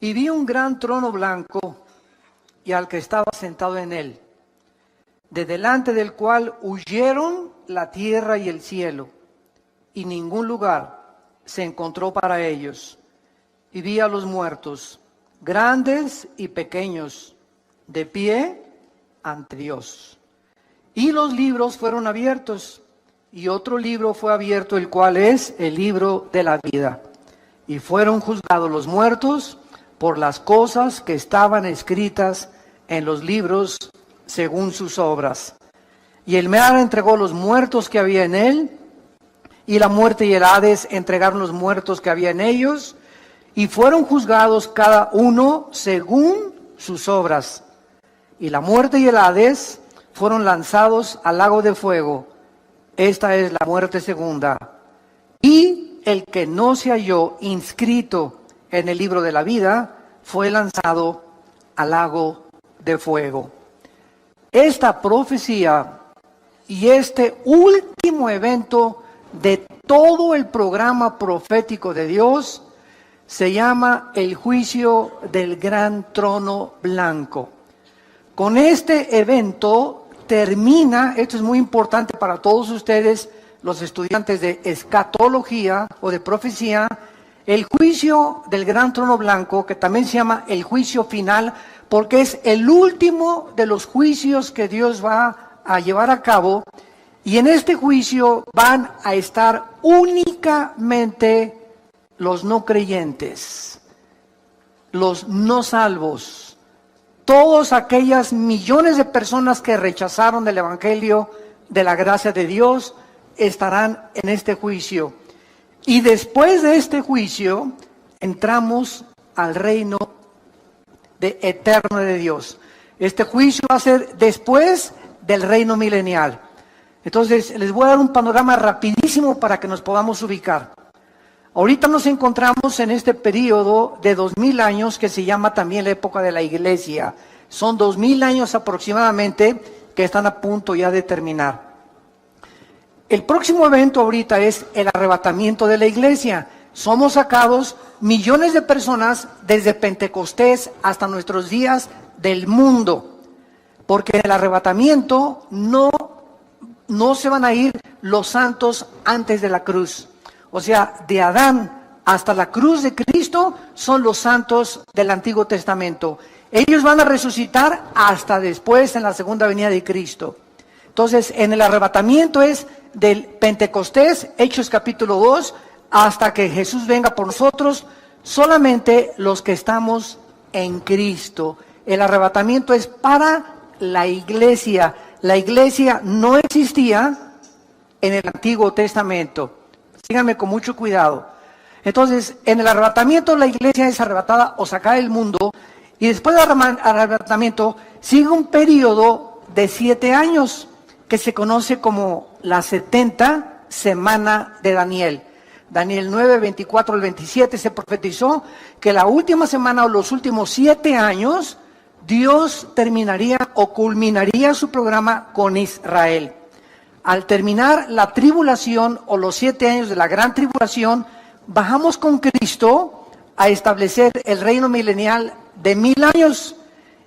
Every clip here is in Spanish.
Y vi un gran trono blanco y al que estaba sentado en él, de delante del cual huyeron la tierra y el cielo, y ningún lugar se encontró para ellos. Y vi a los muertos, grandes y pequeños, de pie ante Dios. Y los libros fueron abiertos, y otro libro fue abierto, el cual es el libro de la vida. Y fueron juzgados los muertos por las cosas que estaban escritas en los libros según sus obras. Y el mar entregó los muertos que había en él, y la muerte y el Hades entregaron los muertos que había en ellos, y fueron juzgados cada uno según sus obras. Y la muerte y el Hades fueron lanzados al lago de fuego. Esta es la muerte segunda. Y el que no se halló inscrito en el libro de la vida fue lanzado al lago de fuego. Esta profecía y este último evento de todo el programa profético de Dios se llama el juicio del gran trono blanco. Con este evento termina, esto es muy importante para todos ustedes, los estudiantes de escatología o de profecía, el juicio del gran trono blanco, que también se llama el juicio final, porque es el último de los juicios que Dios va a llevar a cabo. Y en este juicio van a estar únicamente los no creyentes, los no salvos, todas aquellas millones de personas que rechazaron el evangelio de la gracia de Dios estarán en este juicio. Y después de este juicio entramos al reino eterno de Dios. Este juicio va a ser después del reino milenial. Entonces les voy a dar un panorama rapidísimo para que nos podamos ubicar. Ahorita nos encontramos en este periodo de 2000 años que se llama también la época de la iglesia. Son 2000 años aproximadamente que están a punto ya de terminar. El próximo evento ahorita es el arrebatamiento de la iglesia. Somos sacados millones de personas desde Pentecostés hasta nuestros días del mundo. Porque en el arrebatamiento no se van a ir los santos antes de la cruz. O sea, de Adán hasta la cruz de Cristo son los santos del Antiguo Testamento. Ellos van a resucitar hasta después en la segunda venida de Cristo. Entonces, en el arrebatamiento es del Pentecostés, Hechos capítulo 2, hasta que Jesús venga por nosotros, solamente los que estamos en Cristo. El arrebatamiento es para la iglesia. La iglesia no existía en el Antiguo Testamento. Síganme con mucho cuidado. Entonces, en el arrebatamiento la iglesia es arrebatada o sacada del mundo, y después del arrebatamiento sigue un periodo de 7 años que se conoce como la 70 semana de Daniel. Daniel 9, 24 al 27 se profetizó que la última semana o los últimos 7 años Dios terminaría o culminaría su programa con Israel. Al terminar la tribulación o los 7 años de la gran tribulación, bajamos con Cristo a establecer el reino milenial de 1000 años.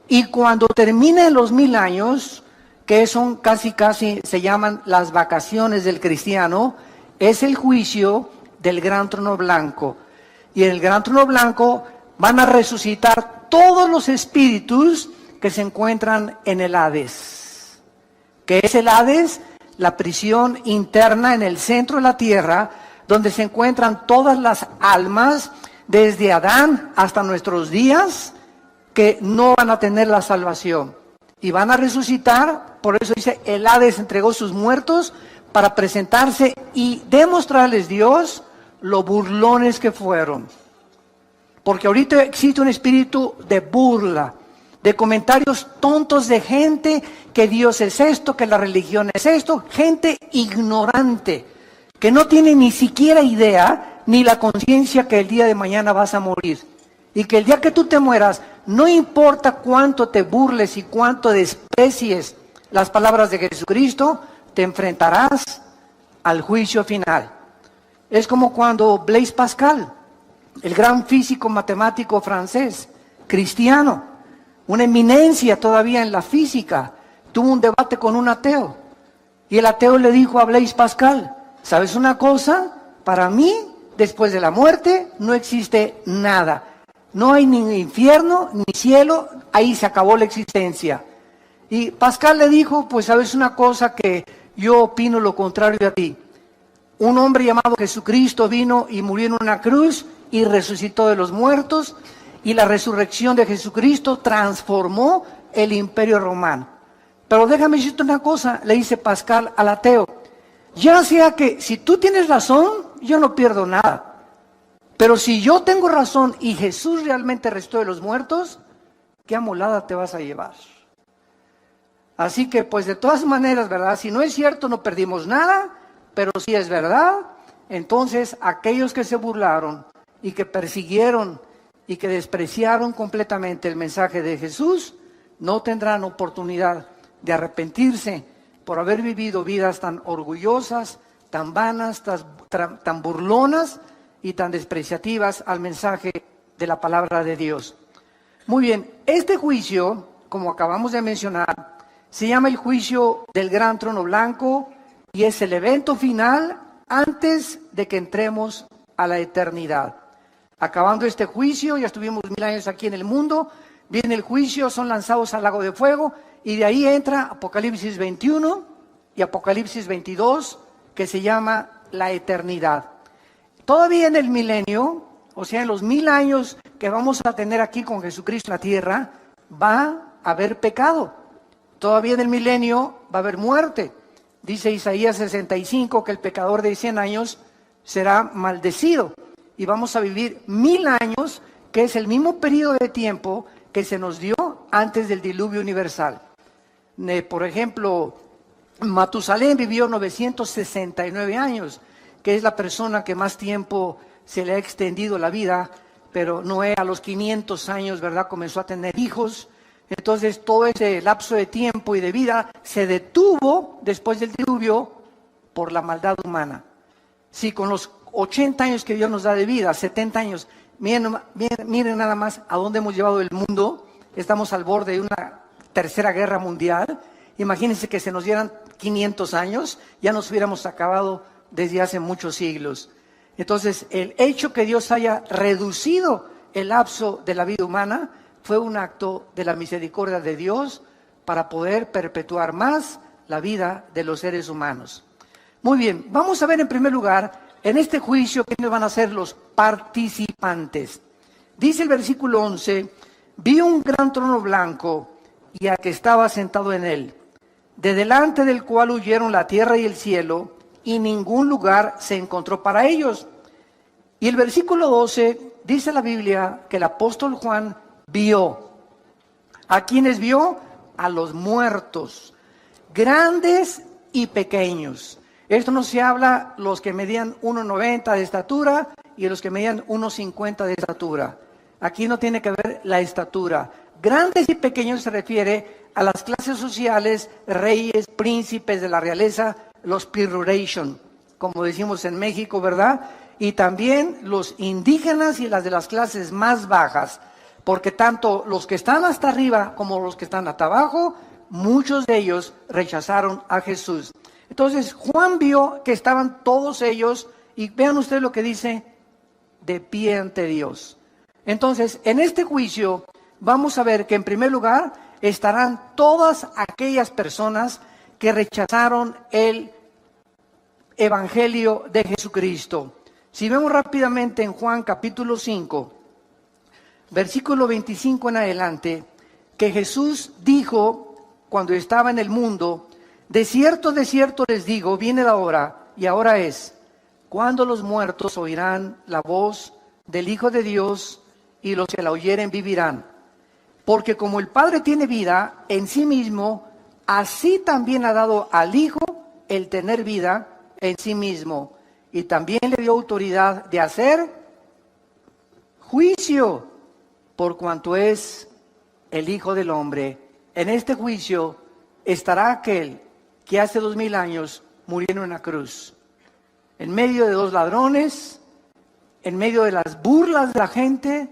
Y cuando terminen los 1000 años, que son casi se llaman las vacaciones del cristiano, es el juicio del gran trono blanco. Y en el gran trono blanco van a resucitar todos los espíritus que se encuentran en el Hades. ¿Qué es el Hades? La prisión interna en el centro de la tierra, donde se encuentran todas las almas, desde Adán hasta nuestros días, que no van a tener la salvación. Y van a resucitar, por eso dice, el Hades entregó sus muertos para presentarse y demostrarles Dios lo burlones que fueron. Porque ahorita existe un espíritu de burla, de comentarios tontos de gente que Dios es esto, que la religión es esto, gente ignorante, que no tiene ni siquiera idea ni la conciencia que el día de mañana vas a morir. Y que el día que tú te mueras, no importa cuánto te burles y cuánto desprecies las palabras de Jesucristo, te enfrentarás al juicio final. Es como cuando Blaise Pascal el gran físico matemático francés, cristiano, una eminencia todavía en la física, tuvo un debate con un ateo. Y el ateo le dijo a Blaise Pascal, ¿sabes una cosa? Para mí, después de la muerte, no existe nada. No hay ni infierno, ni cielo, ahí se acabó la existencia. Y Pascal le dijo, pues sabes una cosa, que yo opino lo contrario a ti. Un hombre llamado Jesucristo vino y murió en una cruz y resucitó de los muertos, y la resurrección de Jesucristo transformó el imperio romano. Pero déjame decirte una cosa, le dice Pascal al ateo, ya sea que si tú tienes razón, yo no pierdo nada. Pero si yo tengo razón y Jesús realmente resucitó de los muertos, ¿qué amolada te vas a llevar? Así que pues de todas maneras, ¿verdad? Si no es cierto, no perdimos nada, pero si es verdad, entonces aquellos que se burlaron y que persiguieron y que despreciaron completamente el mensaje de Jesús, no tendrán oportunidad de arrepentirse por haber vivido vidas tan orgullosas, tan vanas, tan burlonas y tan despreciativas al mensaje de la palabra de Dios. Muy bien, este juicio, como acabamos de mencionar, se llama el juicio del gran trono blanco y es el evento final antes de que entremos a la eternidad. Acabando este juicio, ya estuvimos 1000 años aquí en el mundo, viene el juicio, son lanzados al lago de fuego y de ahí entra Apocalipsis 21 y Apocalipsis 22, que se llama la eternidad. Todavía en el milenio, o sea, en los 1000 años que vamos a tener aquí con Jesucristo en la tierra, va a haber pecado. Todavía en el milenio va a haber muerte. Dice Isaías 65 que el pecador de 100 años será maldecido. Y vamos a vivir 1000 años, que es el mismo periodo de tiempo que se nos dio antes del diluvio universal. Por ejemplo, Matusalén vivió 969 años, que es la persona que más tiempo se le ha extendido la vida, pero Noé a los 500 años, ¿verdad?, comenzó a tener hijos. Entonces todo ese lapso de tiempo y de vida se detuvo después del diluvio por la maldad humana. Si con los 80 años que Dios nos da de vida, 70 años, miren nada más a dónde hemos llevado el mundo. Estamos al borde de una tercera guerra mundial. Imagínense que se nos dieran 500 años, ya nos hubiéramos acabado desde hace muchos siglos. Entonces, el hecho que Dios haya reducido el lapso de la vida humana fue un acto de la misericordia de Dios para poder perpetuar más la vida de los seres humanos. Muy bien, vamos a ver en primer lugar, en este juicio, quiénes van a ser los participantes. Dice el versículo 11, vi un gran trono blanco y al que estaba sentado en él, de delante del cual huyeron la tierra y el cielo, y ningún lugar se encontró para ellos. Y el versículo 12, dice la Biblia que el apóstol Juan vio. ¿A quiénes vio? A los muertos, grandes y pequeños. Esto no se habla los que medían 1,90 de estatura y los que medían 1,50 de estatura. Aquí no tiene que ver la estatura. Grandes y pequeños se refiere a las clases sociales, reyes, príncipes de la realeza, los peroration, como decimos en México, ¿verdad? Y también los indígenas y las de las clases más bajas, porque tanto los que están hasta arriba como los que están hasta abajo, muchos de ellos rechazaron a Jesús. Entonces Juan vio que estaban todos ellos, y vean ustedes lo que dice, de pie ante Dios. Entonces, en este juicio vamos a ver que en primer lugar estarán todas aquellas personas que rechazaron el evangelio de Jesucristo. Si vemos rápidamente en Juan capítulo 5, versículo 25 en adelante, que Jesús dijo cuando estaba en el mundo, de cierto les digo, viene la hora, y ahora es, cuando los muertos oirán la voz del Hijo de Dios, y los que la oyeren vivirán. Porque como el Padre tiene vida en sí mismo, así también ha dado al Hijo el tener vida en sí mismo. Y también le dio autoridad de hacer juicio, por cuanto es el Hijo del Hombre. En este juicio estará aquel que hace 2000 años murió en una cruz, en medio de dos ladrones, en medio de las burlas de la gente,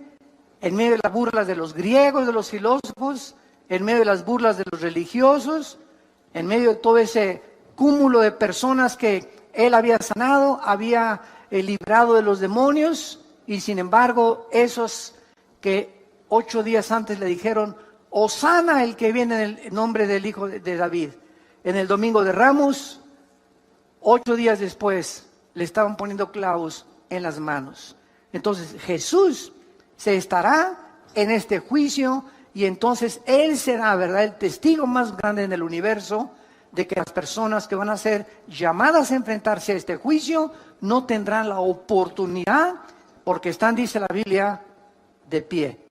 en medio de las burlas de los griegos, de los filósofos, en medio de las burlas de los religiosos, en medio de todo ese cúmulo de personas que él había sanado, había librado de los demonios, y sin embargo, esos que 8 días antes le dijeron, Hosana el que viene en el nombre del Hijo de David, en el Domingo de Ramos, 8 días después le estaban poniendo clavos en las manos. Entonces Jesús se estará en este juicio, y entonces Él será, ¿verdad?, el testigo más grande en el universo de que las personas que van a ser llamadas a enfrentarse a este juicio no tendrán la oportunidad, porque están, dice la Biblia, de pie.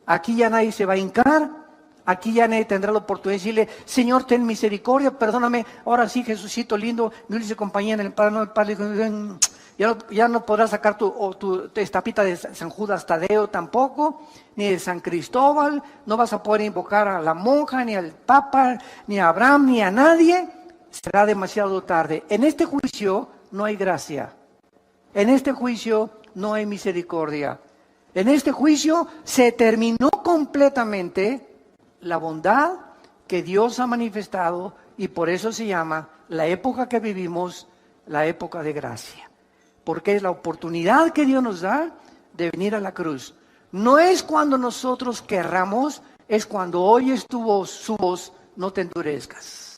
Aquí ya nadie se va a hincar, aquí ya nadie tendrá la oportunidad de decirle, Señor, ten misericordia, perdóname, ahora sí, Jesucito lindo, mi dulce compañía en el Padre, ya no podrás sacar tu estapita de San Judas Tadeo tampoco, ni de San Cristóbal, no vas a poder invocar a la monja, ni al Papa, ni a Abraham, ni a nadie, será demasiado tarde. En este juicio no hay gracia, en este juicio no hay misericordia, en este juicio se terminó completamente la bondad que Dios ha manifestado, y por eso se llama la época que vivimos, la época de gracia. Porque es la oportunidad que Dios nos da de venir a la cruz. No es cuando nosotros querramos, es cuando oyes su voz, no te endurezcas.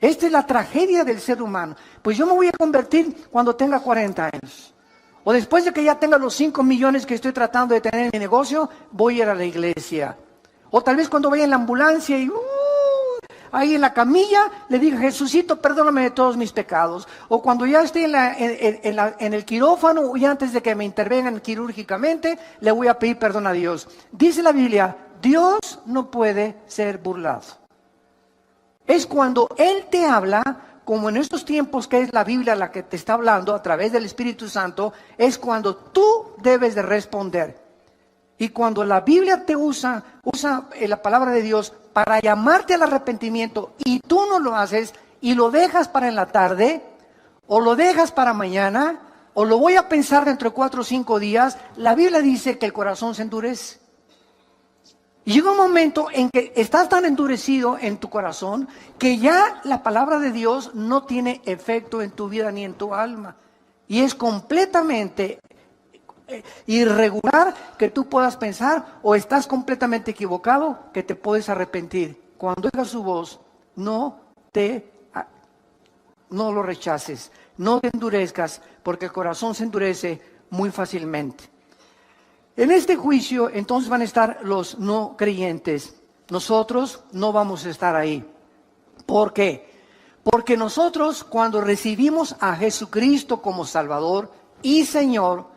Esta es la tragedia del ser humano. Pues yo me voy a convertir cuando tenga 40 años. O después de que ya tenga los 5 millones que estoy tratando de tener en mi negocio, voy a ir a la iglesia. O tal vez cuando vaya en la ambulancia y ahí en la camilla le diga, Jesucito, perdóname de todos mis pecados. O cuando ya esté en el quirófano y antes de que me intervengan quirúrgicamente, le voy a pedir perdón a Dios. Dice la Biblia, Dios no puede ser burlado. Es cuando Él te habla, como en estos tiempos que es la Biblia la que te está hablando a través del Espíritu Santo, es cuando tú debes de responder. Y cuando la Biblia te usa la palabra de Dios para llamarte al arrepentimiento y tú no lo haces y lo dejas para en la tarde, o lo dejas para mañana, o lo voy a pensar dentro de 4 o 5 días, la Biblia dice que el corazón se endurece. Y llega un momento en que estás tan endurecido en tu corazón que ya la palabra de Dios no tiene efecto en tu vida ni en tu alma. Y es completamente irregular que tú puedas pensar, o estás completamente equivocado que te puedes arrepentir. Cuando oigas su voz, no lo rechaces, no te endurezcas, porque el corazón se endurece muy fácilmente. En este juicio entonces van a estar los no creyentes. Nosotros no vamos a estar ahí. ¿Por qué? Porque nosotros, cuando recibimos a Jesucristo como Salvador y Señor,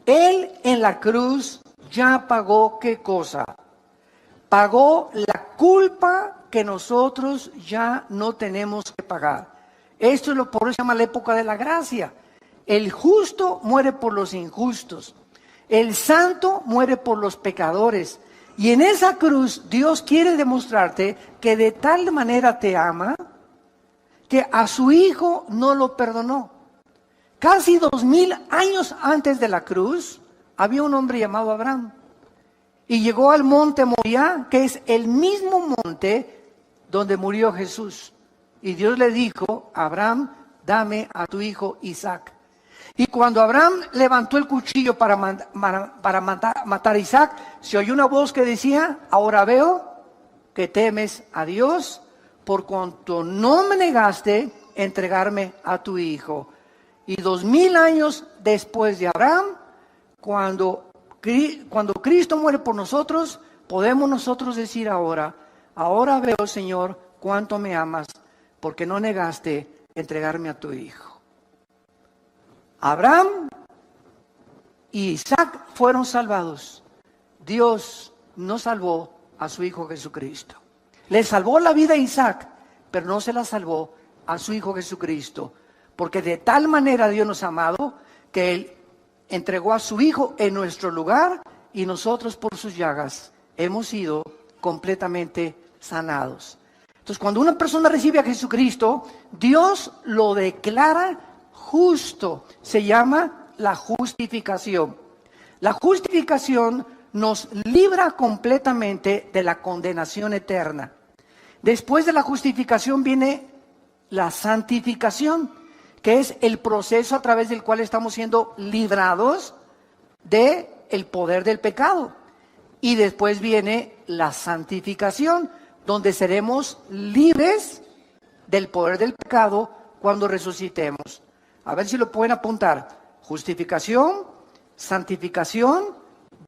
Él en la cruz ya pagó, ¿qué cosa? Pagó la culpa que nosotros ya no tenemos que pagar. Esto es por eso se llama la época de la gracia. El justo muere por los injustos. El santo muere por los pecadores. Y en esa cruz Dios quiere demostrarte que de tal manera te ama que a su hijo no lo perdonó. Casi 2000 años antes de la cruz había un hombre llamado Abraham. Y llegó al monte Moriah, que es el mismo monte donde murió Jesús. Y Dios le dijo, Abraham, dame a tu hijo Isaac. Y cuando Abraham levantó el cuchillo para matar a Isaac, se oyó una voz que decía, ahora veo que temes a Dios por cuanto no me negaste entregarme a tu hijo. Y 2000 años después de Abraham, cuando Cristo muere por nosotros, podemos nosotros decir ahora veo, Señor, cuánto me amas, porque no negaste entregarme a tu hijo. Abraham y Isaac fueron salvados. Dios no salvó a su hijo Jesucristo. Le salvó la vida a Isaac, pero no se la salvó a su hijo Jesucristo. Porque de tal manera Dios nos ha amado que Él entregó a su hijo en nuestro lugar, y nosotros por sus llagas hemos sido completamente sanados. Entonces, cuando una persona recibe a Jesucristo, Dios lo declara justo. Se llama la justificación. La justificación nos libra completamente de la condenación eterna. Después de la justificación viene la santificación, que es el proceso a través del cual estamos siendo librados del poder del pecado. Y después viene la santificación, donde seremos libres del poder del pecado cuando resucitemos. A ver si lo pueden apuntar. Justificación, santificación,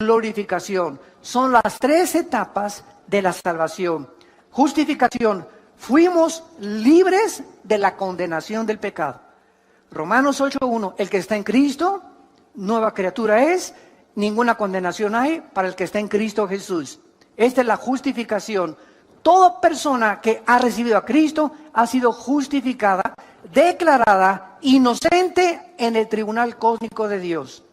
glorificación. Son las 3 etapas de la salvación. Justificación. Fuimos libres de la condenación del pecado. Romanos 8:1. El que está en Cristo, nueva criatura es. Ninguna condenación hay para el que está en Cristo Jesús. Esta es la justificación. Toda persona que ha recibido a Cristo ha sido justificada, declarada inocente en el tribunal cósmico de Dios.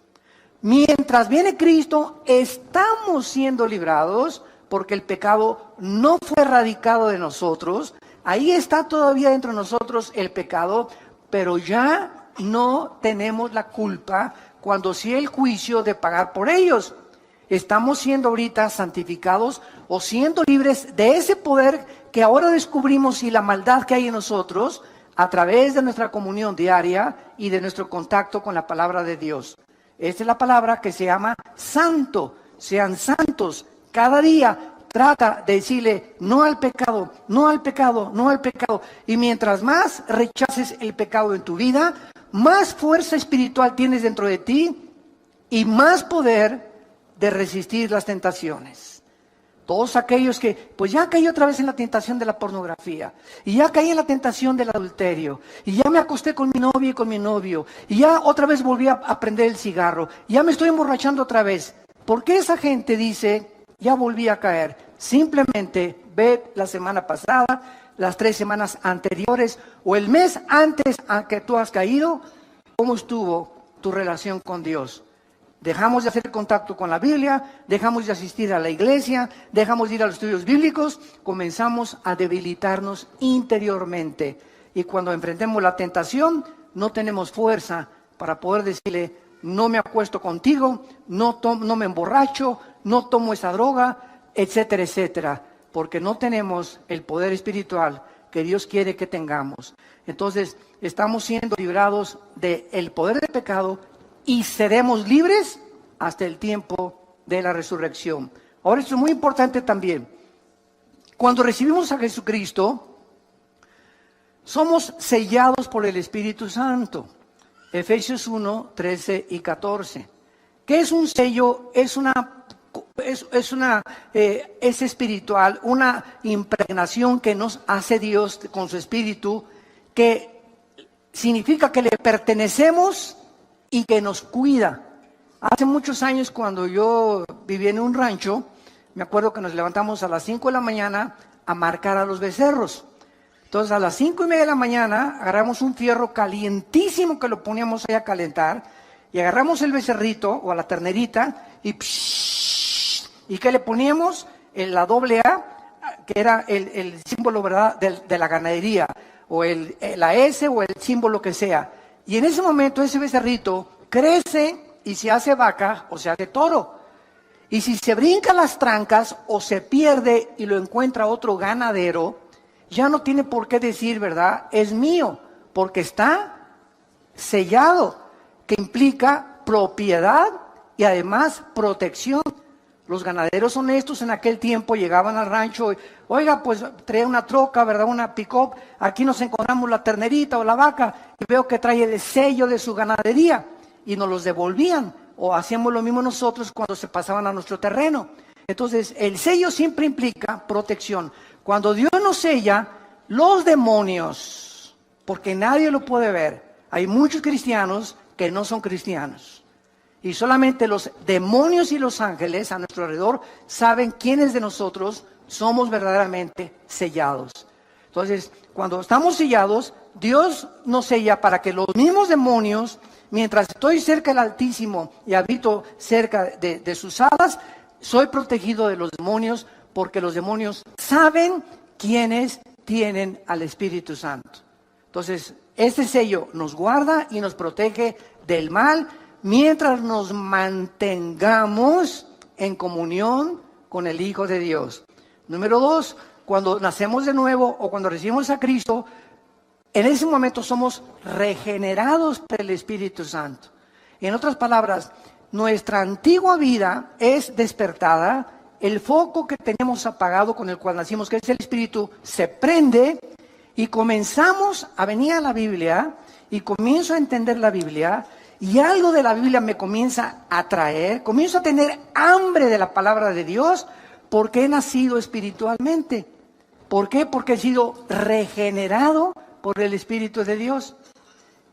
Mientras viene Cristo, estamos siendo librados porque el pecado no fue erradicado de nosotros. Ahí está todavía dentro de nosotros el pecado, pero ya no tenemos la culpa cuando sí el juicio de pagar por ellos. Estamos siendo ahorita santificados o siendo libres de ese poder que ahora descubrimos y la maldad que hay en nosotros a través de nuestra comunión diaria y de nuestro contacto con la palabra de Dios. Esta es la palabra que se llama santo. Sean santos. Cada día trata de decirle no al pecado, no al pecado, no al pecado. Y mientras más rechaces el pecado en tu vida, más fuerza espiritual tienes dentro de ti y más poder de resistir las tentaciones. Todos aquellos que, pues ya caí otra vez en la tentación de la pornografía, y ya caí en la tentación del adulterio, y ya me acosté con mi novia y con mi novio, y ya otra vez volví a prender el cigarro, y ya me estoy emborrachando otra vez. ¿Por qué esa gente dice, ya volví a caer? Simplemente ve la semana pasada, las 3 semanas anteriores, o el mes antes a que tú has caído, ¿cómo estuvo tu relación con Dios? Dejamos de hacer contacto con la Biblia, dejamos de asistir a la iglesia, dejamos de ir a los estudios bíblicos, comenzamos a debilitarnos interiormente. Y cuando enfrentemos la tentación, no tenemos fuerza para poder decirle, no me acuesto contigo, no me emborracho, no tomo esa droga, etcétera, etcétera. Porque no tenemos el poder espiritual que Dios quiere que tengamos. Entonces, estamos siendo librados del poder del pecado y seremos libres hasta el tiempo de la resurrección. Ahora, esto es muy importante también. Cuando recibimos a Jesucristo, somos sellados por el Espíritu Santo. Efesios 1, 13 y 14. ¿Qué es un sello? Es espiritual, una impregnación que nos hace Dios con su Espíritu, que significa que le pertenecemos y que nos cuida. Hace muchos años, cuando yo vivía en un rancho, me acuerdo que nos levantamos a las 5 de la mañana a marcar a los becerros. Entonces, a las 5:30 de la mañana, agarramos un fierro calientísimo que lo poníamos ahí a calentar, y agarramos el becerrito o a la ternerita, y ¿qué le poníamos? La doble A, que era el símbolo, ¿verdad?, de la ganadería, o la S o el símbolo que sea. Y en ese momento ese becerrito crece y se hace vaca o se hace toro. Y si se brinca las trancas o se pierde y lo encuentra otro ganadero, ya no tiene por qué decir, ¿verdad?, es mío, porque está sellado, que implica propiedad y además protección. Los ganaderos honestos en aquel tiempo llegaban al rancho, oiga, pues trae una troca, ¿verdad?, una pick-up, aquí nos encontramos la ternerita o la vaca, y veo que trae el sello de su ganadería, y nos los devolvían, o hacíamos lo mismo nosotros cuando se pasaban a nuestro terreno. Entonces, el sello siempre implica protección. Cuando Dios nos sella, los demonios, porque nadie lo puede ver, hay muchos cristianos que no son cristianos. Y solamente los demonios y los ángeles a nuestro alrededor saben quiénes de nosotros somos verdaderamente sellados. Entonces, cuando estamos sellados, Dios nos sella para que los mismos demonios, mientras estoy cerca del Altísimo y habito cerca de sus alas, soy protegido de los demonios, porque los demonios saben quiénes tienen al Espíritu Santo. Entonces, este sello nos guarda y nos protege del mal, mientras nos mantengamos en comunión con el Hijo de Dios. Número 2, cuando nacemos de nuevo o cuando recibimos a Cristo, en ese momento somos regenerados por el Espíritu Santo. En otras palabras, nuestra antigua vida es despertada, el foco que tenemos apagado con el cual nacimos, que es el Espíritu, se prende y comenzamos a venir a la Biblia y comienzo a entender la Biblia y algo de la Biblia me comienza a atraer, comienzo a tener hambre de la palabra de Dios porque he nacido espiritualmente. ¿Por qué? Porque he sido regenerado por el Espíritu de Dios.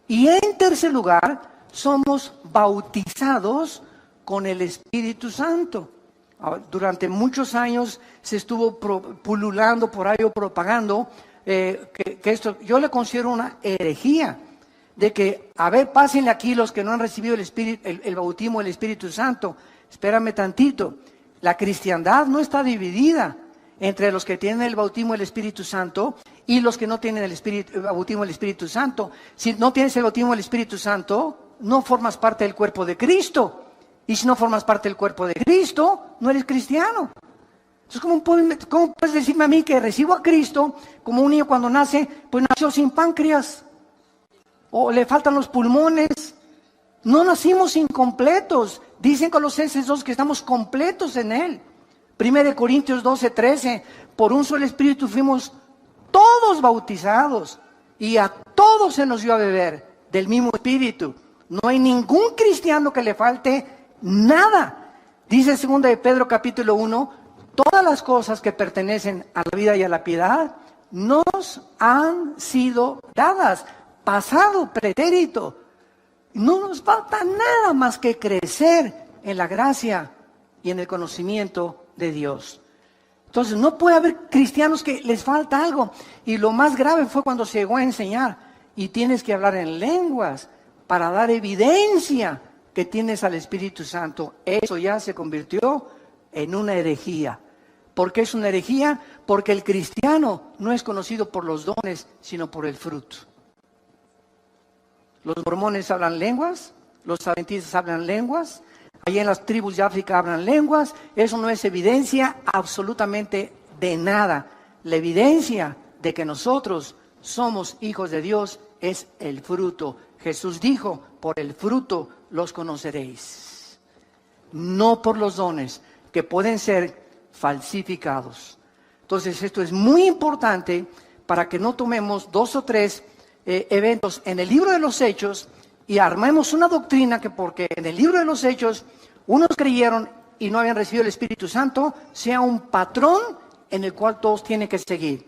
Y en tercer lugar, somos bautizados con el Espíritu Santo. Durante muchos años se estuvo pululando por ahí o propagando que esto yo le considero una herejía, de que, a ver, pásenle aquí los que no han recibido el bautismo del Espíritu Santo. Espérame tantito, la cristiandad no está dividida entre los que tienen el bautismo del Espíritu Santo y los que no tienen el bautismo del Espíritu Santo. Si no tienes el bautismo del Espíritu Santo, no formas parte del cuerpo de Cristo. Y si no formas parte del cuerpo de Cristo, no eres cristiano. Entonces, ¿cómo puedes decirme a mí que recibo a Cristo como un niño cuando nace, pues nació sin páncreas? O le faltan los pulmones. No nacimos incompletos. Dicen Colosenses 2 que estamos completos en Él. 1 Corintios 12:13, por un solo Espíritu fuimos todos bautizados y a todos se nos dio a beber del mismo Espíritu. No hay ningún cristiano que le falte nada. Dice 2 de Pedro capítulo 1, todas las cosas que pertenecen a la vida y a la piedad nos han sido dadas. Pasado, pretérito. No nos falta nada más que crecer en la gracia y en el conocimiento de Dios. Entonces no puede haber cristianos que les falta algo. Y lo más grave fue cuando se llegó a enseñar y tienes que hablar en lenguas para dar evidencia que tienes al Espíritu Santo. Eso ya se convirtió en una herejía. ¿Por qué es una herejía? Porque el cristiano no es conocido por los dones, sino por el fruto. Los mormones hablan lenguas, los adventistas hablan lenguas, allá en las tribus de África hablan lenguas. Eso no es evidencia absolutamente de nada. La evidencia de que nosotros somos hijos de Dios es el fruto. Jesús dijo, por el fruto los conoceréis, no por los dones que pueden ser falsificados. Entonces esto es muy importante para que no tomemos 2 o 3 eventos en el libro de los Hechos y armemos una doctrina que porque en el libro de los Hechos unos creyeron y no habían recibido el Espíritu Santo, sea un patrón en el cual todos tienen que seguir.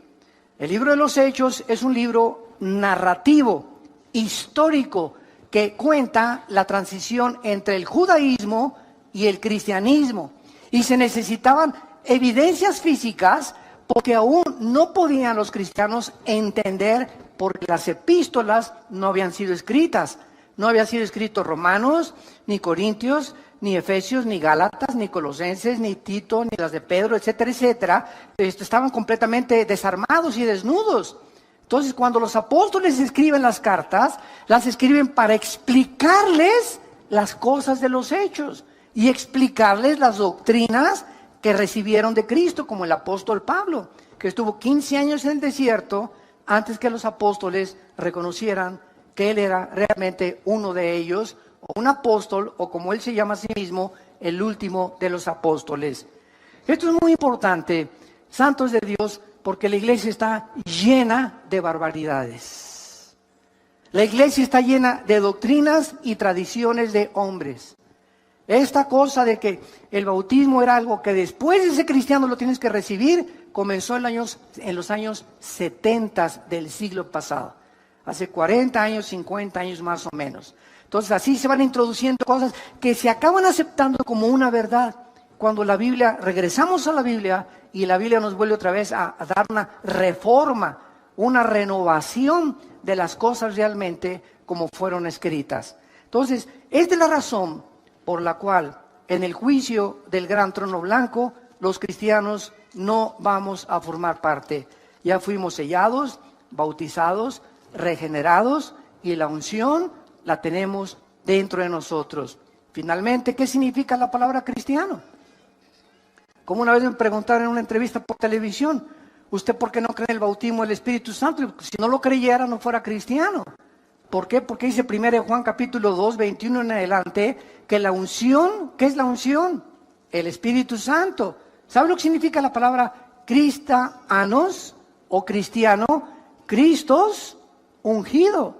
El libro de los Hechos es un libro narrativo, histórico, que cuenta la transición entre el judaísmo y el cristianismo. Y se necesitaban evidencias físicas porque aún no podían los cristianos entender porque las epístolas no habían sido escritas. No había sido escrito Romanos, ni Corintios, ni Efesios, ni Gálatas, ni Colosenses, ni Tito, ni las de Pedro, etcétera, etcétera. Estaban completamente desarmados y desnudos. Entonces, cuando los apóstoles escriben las cartas, las escriben para explicarles las cosas de los hechos y explicarles las doctrinas que recibieron de Cristo, como el apóstol Pablo, que estuvo 15 años en el desierto antes que los apóstoles reconocieran que él era realmente uno de ellos, o un apóstol, o como él se llama a sí mismo, el último de los apóstoles. Esto es muy importante, santos de Dios, porque la iglesia está llena de barbaridades. La iglesia está llena de doctrinas y tradiciones de hombres. Esta cosa de que el bautismo era algo que después de ser cristiano lo tienes que recibir, comenzó en los años 70 del siglo pasado. Hace 40 años, 50 años más o menos. Entonces así se van introduciendo cosas que se acaban aceptando como una verdad. Cuando la Biblia, regresamos a la Biblia y la Biblia nos vuelve otra vez a dar una reforma, una renovación de las cosas realmente como fueron escritas. Entonces, esta es la razón por la cual en el juicio del gran trono blanco los cristianos no vamos a formar parte. Ya fuimos sellados, bautizados, regenerados y la unción la tenemos dentro de nosotros. Finalmente, ¿qué significa la palabra cristiano? Como una vez me preguntaron en una entrevista por televisión, ¿usted por qué no cree en el bautismo del Espíritu Santo? Si no lo creyera, no fuera cristiano. ¿Por qué? Porque dice 1 Juan capítulo 2, 21 en adelante, que la unción, ¿qué es la unción? El Espíritu Santo. ¿Sabe lo que significa la palabra cristianos o cristiano? Cristos, ungido.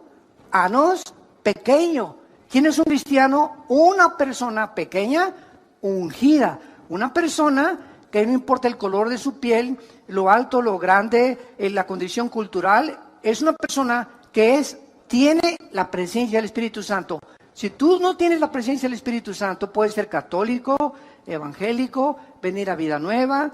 Anos, pequeño. ¿Quién es un cristiano? Una persona pequeña, ungida. Una persona que no importa el color de su piel, lo alto, lo grande, la condición cultural, es una persona que tiene la presencia del Espíritu Santo. Si tú no tienes la presencia del Espíritu Santo, puedes ser católico, evangélico, venir a vida nueva,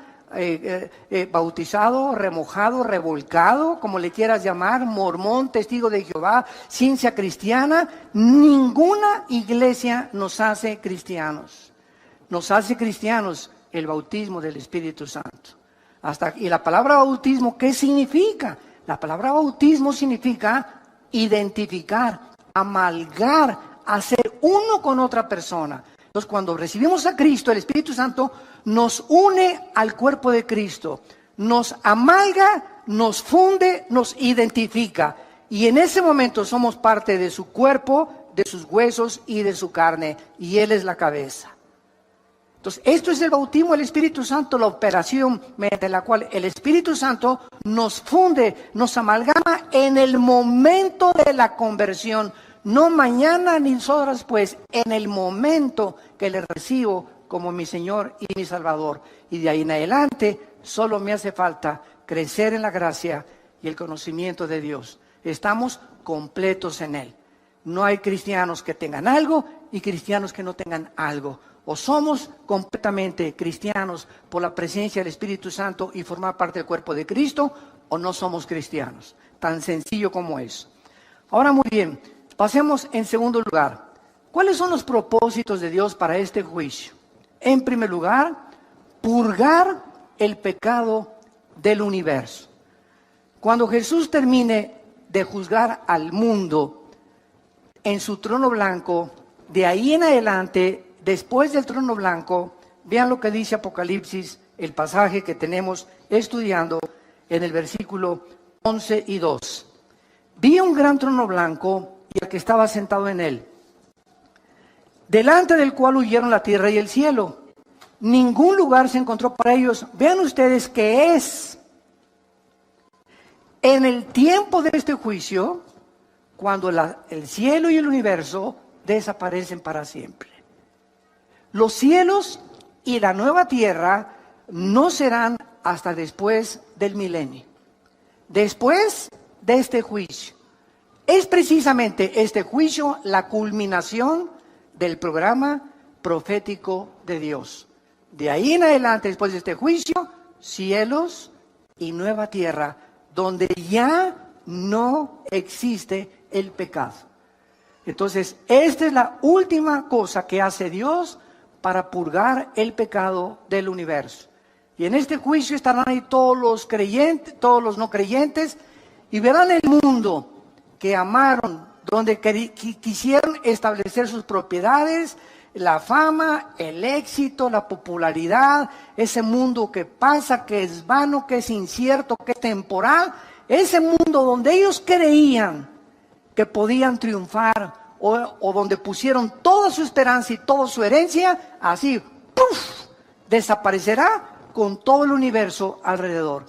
bautizado, remojado, revolcado, como le quieras llamar, mormón, testigo de Jehová, ciencia cristiana. Ninguna iglesia nos hace cristianos. Nos hace cristianos el bautismo del Espíritu Santo. Y la palabra bautismo, ¿qué significa? La palabra bautismo significa identificar, amalgar, hacer uno con otra persona. Entonces, cuando recibimos a Cristo, el Espíritu Santo nos une al cuerpo de Cristo, nos amalga, nos funde, nos identifica. Y en ese momento somos parte de su cuerpo, de sus huesos y de su carne. Y Él es la cabeza. Entonces, esto es el bautismo del Espíritu Santo, la operación mediante la cual el Espíritu Santo nos funde, nos amalgama en el momento de la conversión. No mañana ni horas después, en el momento que le recibo como mi Señor y mi Salvador. Y de ahí en adelante, solo me hace falta crecer en la gracia y el conocimiento de Dios. Estamos completos en Él. No hay cristianos que tengan algo y cristianos que no tengan algo. O somos completamente cristianos por la presencia del Espíritu Santo y formar parte del cuerpo de Cristo, o no somos cristianos. Tan sencillo como es. Ahora, muy bien, pasemos en segundo lugar. ¿Cuáles son los propósitos de Dios para este juicio? En primer lugar, purgar el pecado del universo. Cuando Jesús termine de juzgar al mundo en su trono blanco, de ahí en adelante, después del trono blanco, vean lo que dice Apocalipsis, el pasaje que tenemos estudiando en el versículo 11 y 2. Vi un gran trono blanco y al que estaba sentado en él, delante del cual huyeron la tierra y el cielo. Ningún lugar se encontró para ellos. Vean ustedes que es en el tiempo de este juicio, cuando el cielo y el universo desaparecen para siempre. Los cielos y la nueva tierra no serán hasta después del milenio, después de este juicio. Es precisamente este juicio la culminación del programa profético de Dios. De ahí en adelante, después de este juicio, cielos y nueva tierra, donde ya no existe el pecado. Entonces, esta es la última cosa que hace Dios para purgar el pecado del universo. Y en este juicio estarán ahí todos los creyentes, todos los no creyentes, y verán el mundo que amaron, donde quisieron establecer sus propiedades, la fama, el éxito, la popularidad, ese mundo que pasa, que es vano, que es incierto, que es temporal, ese mundo donde ellos creían que podían triunfar, o donde pusieron toda su esperanza y toda su herencia, así, ¡puf!, desaparecerá con todo el universo alrededor.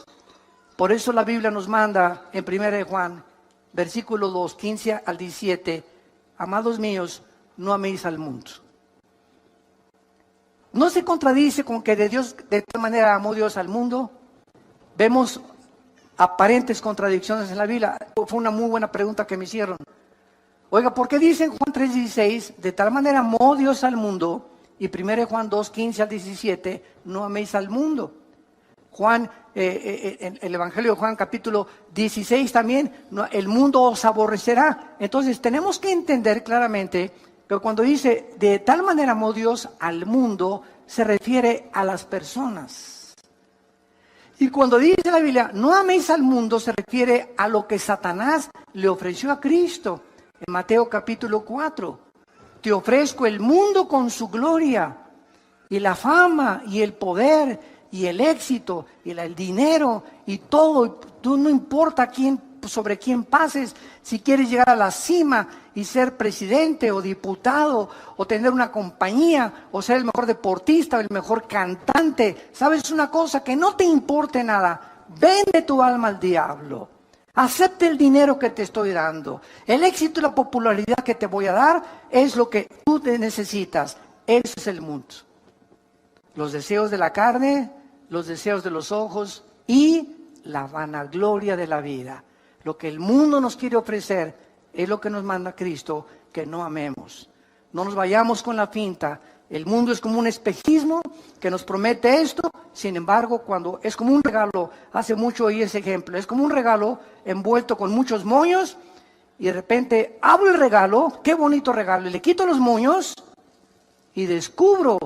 Por eso la Biblia nos manda en 1 Juan, versículo 2, 15 al 17, amados míos, no améis al mundo. ¿No se contradice con que de tal manera amó Dios al mundo? Vemos aparentes contradicciones en la Biblia. Fue una muy buena pregunta que me hicieron. Oiga, ¿por qué dice en Juan 3:16, de tal manera amó Dios al mundo? Y 1 Juan 2, 15 al 17, no améis al mundo. Juan, en el Evangelio de Juan capítulo 16 también, el mundo os aborrecerá. Entonces tenemos que entender claramente que cuando dice de tal manera amó Dios al mundo, se refiere a las personas. Y cuando dice la Biblia, no améis al mundo, se refiere a lo que Satanás le ofreció a Cristo. En Mateo capítulo 4, te ofrezco el mundo con su gloria, y la fama, y el poder, y el éxito, y el dinero, y todo. Tú no importa sobre quién pases, si quieres llegar a la cima y ser presidente o diputado, o tener una compañía, o ser el mejor deportista, o el mejor cantante. ¿Sabes una cosa? Que no te importe nada. Vende tu alma al diablo. Acepte el dinero que te estoy dando. El éxito y la popularidad que te voy a dar es lo que tú necesitas. Eso es el mundo. Los deseos de la carne, los deseos de los ojos y la vanagloria de la vida. Lo que el mundo nos quiere ofrecer es lo que nos manda Cristo, que no amemos. No nos vayamos con la finta. El mundo es como un espejismo que nos promete esto, sin embargo, cuando es como un regalo, hace mucho oí ese ejemplo, es como un regalo envuelto con muchos moños, y de repente abro el regalo, qué bonito regalo, y le quito los moños y descubro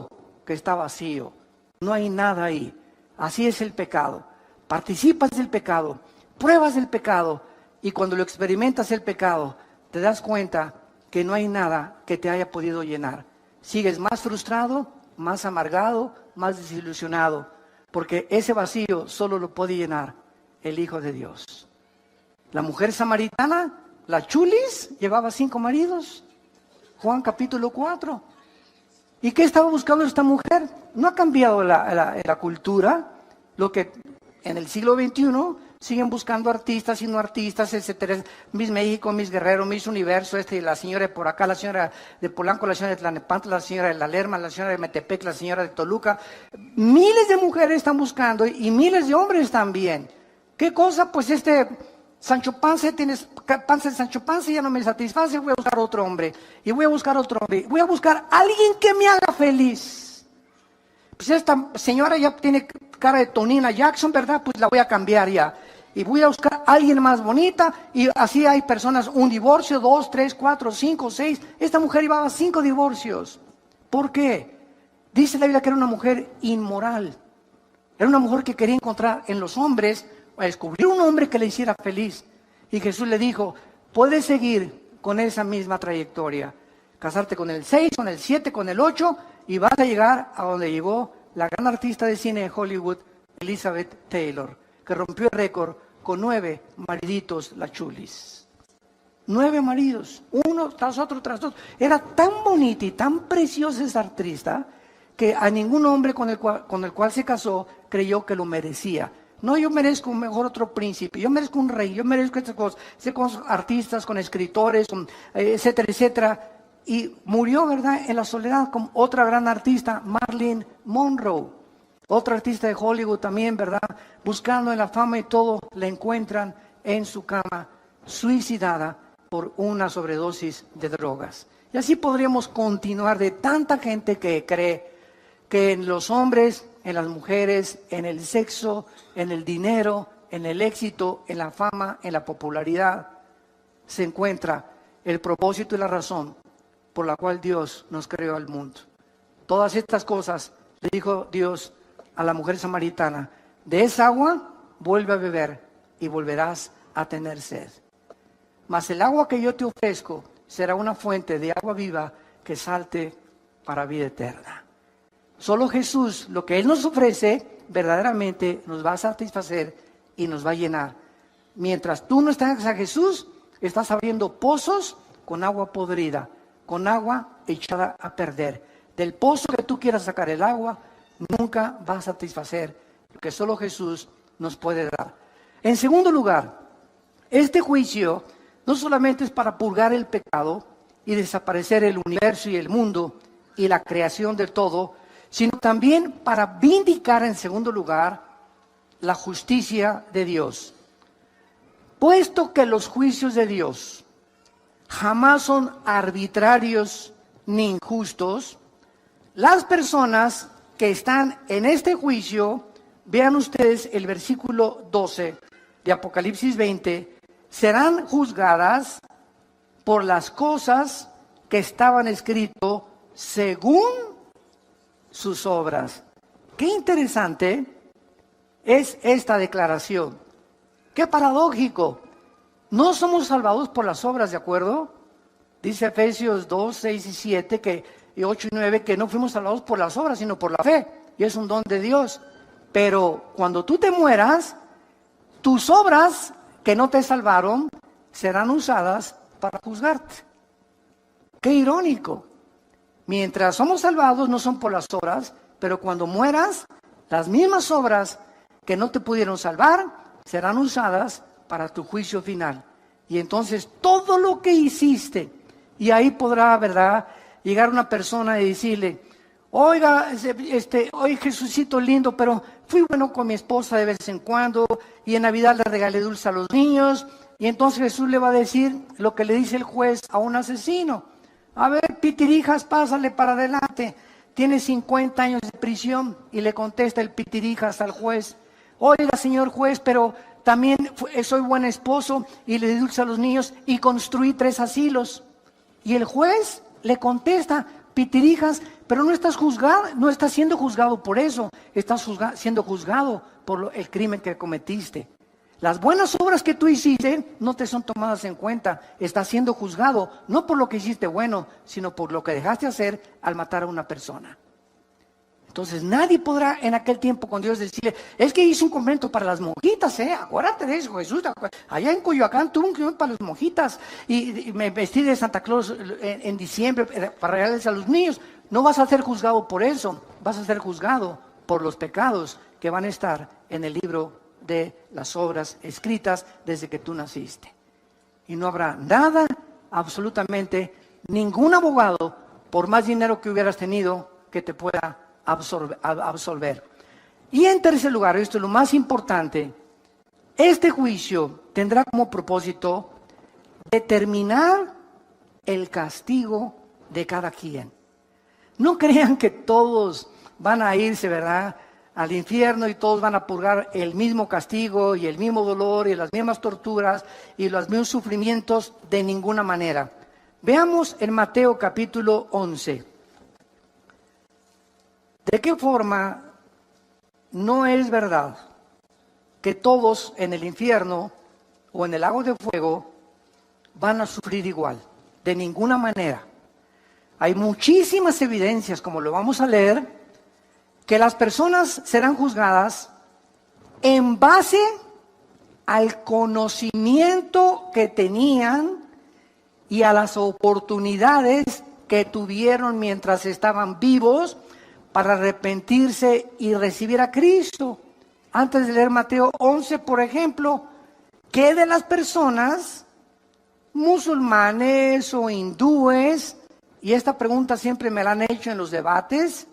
que está vacío, no hay nada ahí. Así es el pecado. Participas del pecado, pruebas del pecado, y cuando lo experimentas el pecado, te das cuenta que no hay nada que te haya podido llenar. Sigues más frustrado, más amargado, más desilusionado, porque ese vacío solo lo puede llenar el Hijo de Dios. La mujer samaritana, la chulis, llevaba 5 maridos. Juan capítulo 4. ¿Y qué estaba buscando esta mujer? No ha cambiado la cultura, lo que en el siglo XXI siguen buscando artistas y no artistas, etcétera. Miss México, Miss Guerrero, Miss Universo, la señora de por acá, la señora de Polanco, la señora de Tlalnepantla, la señora de La Lerma, la señora de Metepec, la señora de Toluca. Miles de mujeres están buscando y miles de hombres también. ¿Qué cosa? Pues Sancho Panza, tienes panza de Sancho Panza, ya no me satisface, voy a buscar otro hombre. Y voy a buscar otro hombre. Voy a buscar a alguien que me haga feliz. Pues esta señora ya tiene cara de Tonina Jackson, ¿verdad? Pues la voy a cambiar ya. Y voy a buscar a alguien más bonita, y así hay personas, un divorcio, 2, 3, 4, 5, 6. Esta mujer llevaba 5 divorcios. ¿Por qué? Dice la Biblia que era una mujer inmoral. Era una mujer que quería encontrar en los hombres, a descubrir un hombre que le hiciera feliz. Y Jesús le dijo, puedes seguir con esa misma trayectoria. Casarte con el 6, con el 7, con el 8, y vas a llegar a donde llegó la gran artista de cine de Hollywood, Elizabeth Taylor, que rompió el récord con 9 mariditos, la chulis. 9 maridos, uno tras otro, tras otro. Era tan bonita y tan preciosa esa artista que a ningún hombre con el cual se casó creyó que lo merecía. No, yo merezco un mejor otro príncipe, yo merezco un rey, yo merezco estas cosas. Sé con artistas, con escritores, etcétera, etcétera. Y murió, ¿verdad?, en la soledad con otra gran artista, Marilyn Monroe. Otra artista de Hollywood también, ¿verdad? Buscando en la fama y todo, la encuentran en su cama, suicidada por una sobredosis de drogas. Y así podríamos continuar de tanta gente que cree que en los hombres, en las mujeres, en el sexo, en el dinero, en el éxito, en la fama, en la popularidad, se encuentra el propósito y la razón por la cual Dios nos creó al mundo. Todas estas cosas le dijo Dios a la mujer samaritana: de esa agua vuelve a beber y volverás a tener sed. Mas el agua que yo te ofrezco será una fuente de agua viva que salte para vida eterna. Solo Jesús, lo que Él nos ofrece, verdaderamente nos va a satisfacer y nos va a llenar. Mientras tú no estás a Jesús, estás abriendo pozos con agua podrida, con agua echada a perder. Del pozo que tú quieras sacar el agua, nunca va a satisfacer lo que solo Jesús nos puede dar. En segundo lugar, este juicio no solamente es para purgar el pecado y desaparecer el universo y el mundo y la creación del todo, sino también para vindicar, en segundo lugar, la justicia de Dios. Puesto que los juicios de Dios jamás son arbitrarios ni injustos, las personas que están en este juicio, vean ustedes el versículo 12 de Apocalipsis 20, serán juzgadas por las cosas que estaban escritas según sus obras. Qué interesante es esta declaración. Qué paradójico. No somos salvados por las obras, ¿de acuerdo? Dice Efesios 2, 6 y 7, y 8 y 9, que no fuimos salvados por las obras, sino por la fe. Y es un don de Dios. Pero cuando tú te mueras, tus obras que no te salvaron serán usadas para juzgarte. Qué irónico. Mientras somos salvados no son por las obras, pero cuando mueras, las mismas obras que no te pudieron salvar serán usadas para tu juicio final. Y entonces todo lo que hiciste, y ahí podrá, ¿verdad?, llegar una persona y decirle: oiga, oye, Jesucito lindo, pero fui bueno con mi esposa de vez en cuando, y en Navidad le regalé dulce a los niños. Y entonces Jesús le va a decir lo que le dice el juez a un asesino: a ver, pitirijas, pásale para adelante, tiene 50 años de prisión. Y le contesta el pitirijas al juez: oiga, señor juez, pero también soy buen esposo y le di dulce a los niños y construí 3 asilos. Y el juez le contesta: pitirijas, pero no estás juzgado, no estás siendo juzgado por eso, estás siendo juzgado por el crimen que cometiste. Las buenas obras que tú hiciste no te son tomadas en cuenta, estás siendo juzgado no por lo que hiciste bueno, sino por lo que dejaste hacer al matar a una persona. Entonces nadie podrá en aquel tiempo con Dios decirle: es que hice un convento para las monjitas, acuérdate de eso, Jesús, allá en Coyoacán tuve un convento para las monjitas, y me vestí de Santa Claus en diciembre para regalarles a los niños. No vas a ser juzgado por eso, vas a ser juzgado por los pecados que van a estar en el libro de las obras escritas desde que tú naciste. Y no habrá nada, absolutamente ningún abogado, por más dinero que hubieras tenido, que te pueda absolver. Y en tercer lugar, esto es lo más importante, este juicio tendrá como propósito determinar el castigo de cada quien. No crean que todos van a irse, ¿verdad?, al infierno, y todos van a purgar el mismo castigo y el mismo dolor y las mismas torturas y los mismos sufrimientos, de ninguna manera. Veamos en Mateo capítulo 11. ¿De qué forma no es verdad que todos en el infierno o en el lago de fuego van a sufrir igual? De ninguna manera. Hay muchísimas evidencias, como lo vamos a leer, que las personas serán juzgadas en base al conocimiento que tenían y a las oportunidades que tuvieron mientras estaban vivos para arrepentirse y recibir a Cristo. Antes de leer Mateo 11, por ejemplo, ¿qué de las personas musulmanes o hindúes? Y esta pregunta siempre me la han hecho en los debates.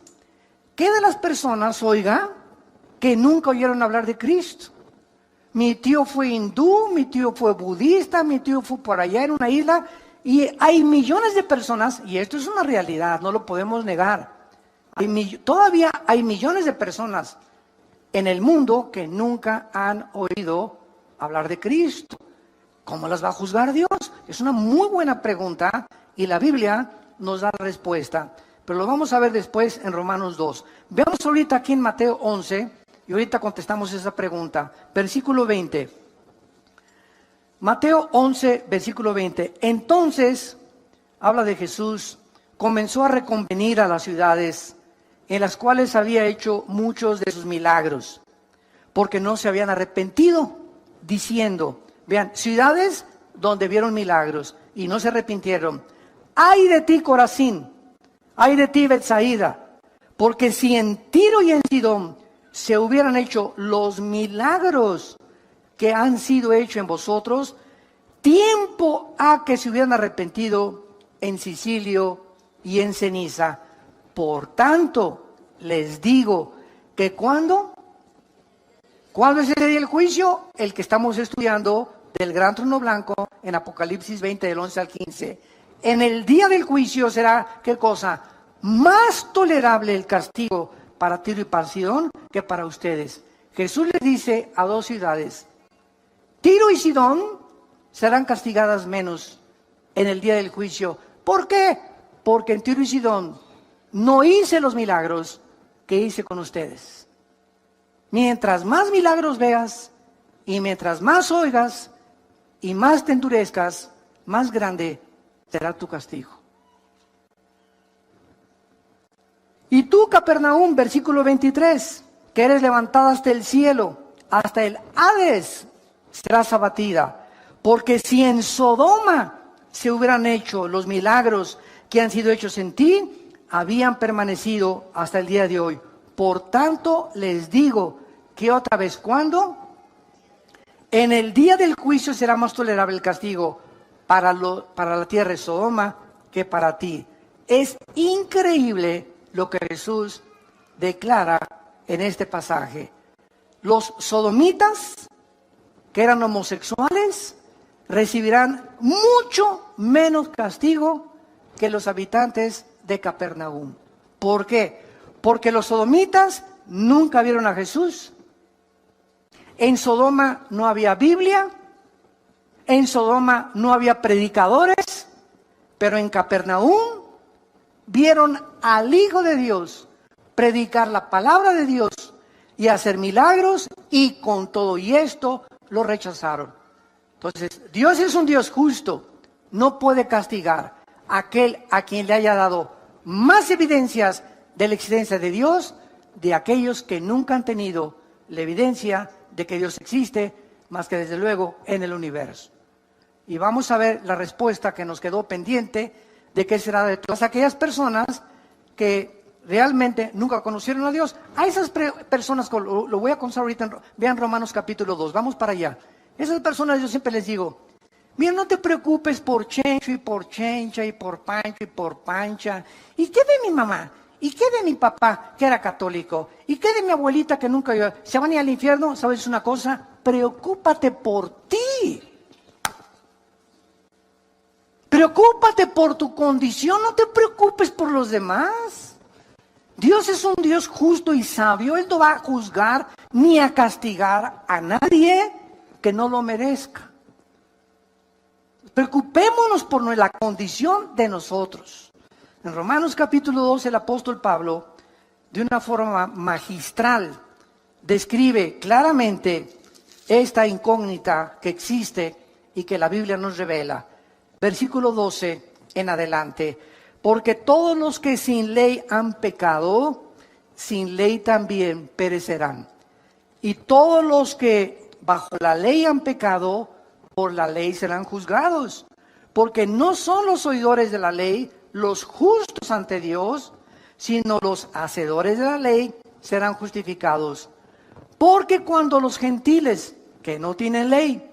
¿Qué de las personas, oiga, que nunca oyeron hablar de Cristo? Mi tío fue hindú, mi tío fue budista, mi tío fue por allá en una isla, y hay millones de personas, y esto es una realidad, no lo podemos negar. Todavía hay millones de personas en el mundo que nunca han oído hablar de Cristo. ¿Cómo las va a juzgar Dios? Es una muy buena pregunta, y la Biblia nos da la respuesta. Pero lo vamos a ver después en Romanos 2. Veamos ahorita aquí en Mateo 11, y ahorita contestamos esa pregunta. Versículo 20. Mateo 11, versículo 20. Entonces, habla de Jesús, comenzó a reconvenir a las ciudades en las cuales había hecho muchos de sus milagros, porque no se habían arrepentido, diciendo, vean, ciudades donde vieron milagros y no se arrepintieron. ¡Ay de ti, Corazín! ¡Ay de ti, Betsaida! Porque si en Tiro y en Sidón se hubieran hecho los milagros que han sido hechos en vosotros, tiempo ha que se hubieran arrepentido en Sicilio y en ceniza. Por tanto, les digo que ¿cuándo es el día del juicio? El que estamos estudiando del gran trono blanco en Apocalipsis 20, del 11 al 15. En el día del juicio será, ¿qué cosa? Más tolerable el castigo para Tiro y para Sidón que para ustedes. Jesús les dice a 2 ciudades, Tiro y Sidón serán castigadas menos en el día del juicio. ¿Por qué? Porque en Tiro y Sidón no hice los milagros que hice con ustedes. Mientras más milagros veas y mientras más oigas y más te endurezcas, más grande será tu castigo. Y tú, Capernaum, versículo 23, que eres levantada hasta el cielo, hasta el Hades serás abatida. Porque si en Sodoma se hubieran hecho los milagros que han sido hechos en ti, habían permanecido hasta el día de hoy. Por tanto, les digo que otra vez, ¿cuándo? En el día del juicio será más tolerable el castigo para la tierra de Sodoma que para ti. Es increíble lo que Jesús declara en este pasaje. Los sodomitas, que eran homosexuales, recibirán mucho menos castigo que los habitantes de Capernaum. ¿Por qué? Porque los sodomitas nunca vieron a Jesús. En Sodoma no había Biblia, en Sodoma no había predicadores, pero en Capernaum vieron al Hijo de Dios predicar la palabra de Dios y hacer milagros, y con todo y esto lo rechazaron. Entonces, Dios es un Dios justo, no puede castigar a aquel a quien le haya dado más evidencias de la existencia de Dios, de aquellos que nunca han tenido la evidencia de que Dios existe, más que desde luego en el universo. Y vamos a ver la respuesta que nos quedó pendiente de qué será de todas aquellas personas que realmente nunca conocieron a Dios. A esas personas, lo voy a contar ahorita, vean Romanos capítulo 2, vamos para allá. Esas personas yo siempre les digo, mira, no te preocupes por Chencho y por Chencha y por Pancho y por Pancha. ¿Y qué de mi mamá? ¿Y qué de mi papá, que era católico? ¿Y qué de mi abuelita que nunca iba? ¿Se van a ir al infierno? ¿Sabes una cosa? Preocúpate por ti. Preocúpate por tu condición, no te preocupes por los demás. Dios es un Dios justo y sabio. Él no va a juzgar ni a castigar a nadie que no lo merezca. Preocupémonos por la condición de nosotros. En Romanos capítulo 2, el apóstol Pablo, de una forma magistral, describe claramente esta incógnita que existe y que la Biblia nos revela. Versículo 12 en adelante. Porque todos los que sin ley han pecado, sin ley también perecerán. Y todos los que bajo la ley han pecado, por la ley serán juzgados. Porque no son los oidores de la ley los justos ante Dios, sino los hacedores de la ley serán justificados. Porque cuando los gentiles que no tienen ley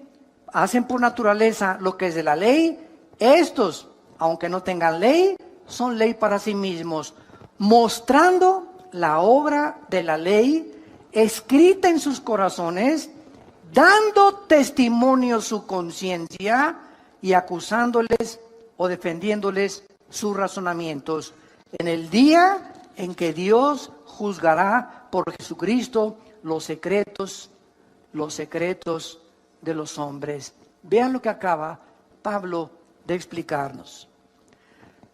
hacen por naturaleza lo que es de la ley, estos, aunque no tengan ley, son ley para sí mismos, mostrando la obra de la ley escrita en sus corazones, dando testimonio su conciencia y acusándoles o defendiéndoles sus razonamientos, en el día en que Dios juzgará por Jesucristo los secretos de los hombres. Vean lo que acaba Pablo de explicarnos.